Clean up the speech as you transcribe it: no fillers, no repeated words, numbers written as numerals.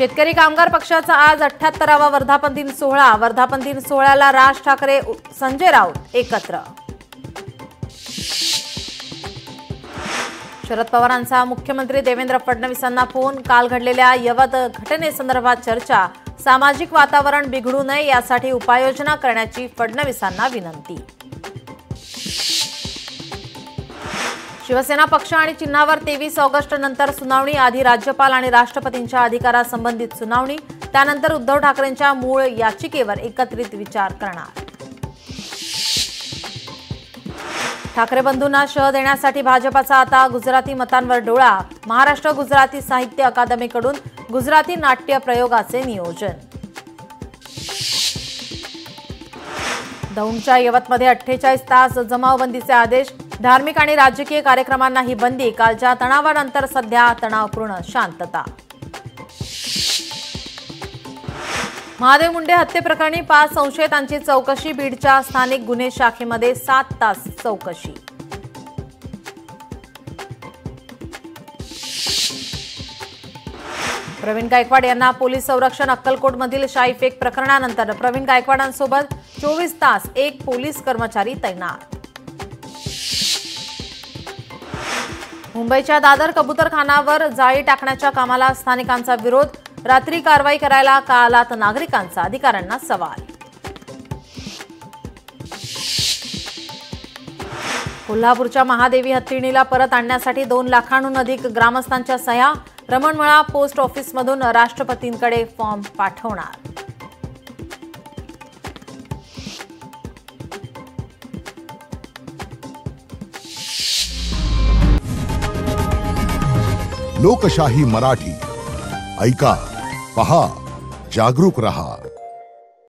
शेतकरी कामगार पक्षाचा आज 78वा वर्धापन दिन सोहळा। वर्धापन दिन सोहळ्याला राज ठाकरे, संजय राऊत एकत्र। शरद पवारांचा मुख्यमंत्री देवेंद्र फडणवीसांना फोन। काल घडलेल्या यवत घटनेसंदर्भात चर्चा। सामाजिक वातावरण बिघडू नये यासाठी उपाययोजना करण्याची फडणवीसांना विनंती। शिवसेना पक्ष आणि चिन्हावर 23 ऑगस्ट नंतर सुनावणी। आधी राज्यपाल आणि राष्ट्रपतींच्या अधिकारासंबंधित सुनावणी, त्यानंतर उद्धव ठाकरेंच्या मूळ याचिकेवर एकत्रित विचार करणार। ठाकरे बंधूंना शह देण्यासाठी भाजपाचा आता गुजराती मतांवर डोळा। महाराष्ट्र गुजराती साहित्य अकादमीकडून गुजराती नाट्य प्रयोगाचे नियोजन। दौंडच्या यवतमध्ये 48 तास जमावबंदीचे आदेश। धार्मिक आणि राजकीय कार्यक्रमांना ही बंदी। कालच्या तणावानंतर सध्या तणावपूर्ण शांतता। महादेव मुंडे हत्येप्रकरणी 5 संशयितांची चौकशी। बीडच्या स्थानिक गुन्हे शाखेमध्ये 7 तास चौकशी। प्रवीण गायकवाड यांना पोलीस संरक्षण। अक्कलकोटमधील शाईफेक प्रकरणानंतर प्रवीण गायकवाडांसोबत 24 तास एक पोलीस कर्मचारी तैनात। मुंबईच्या दादर कबूतरखानावर जाळी टाकण्याच्या कामाला स्थानिकांचा विरोध। रात्री कारवाई करायला का आलात नागरिकांचा अधिकाऱ्यांना सवाल। कोल्हापूरच्या महादेवी हत्तीणीला परत आणण्यासाठी 2 लाखांहून अधिक ग्रामस्थांच्या सह्या। रमणमळा पोस्ट ऑफिसमधून राष्ट्रपतींकडे फॉर्म पाठवणार। लोकशाही मराठी ऐका, पहा, जागरूक रहा।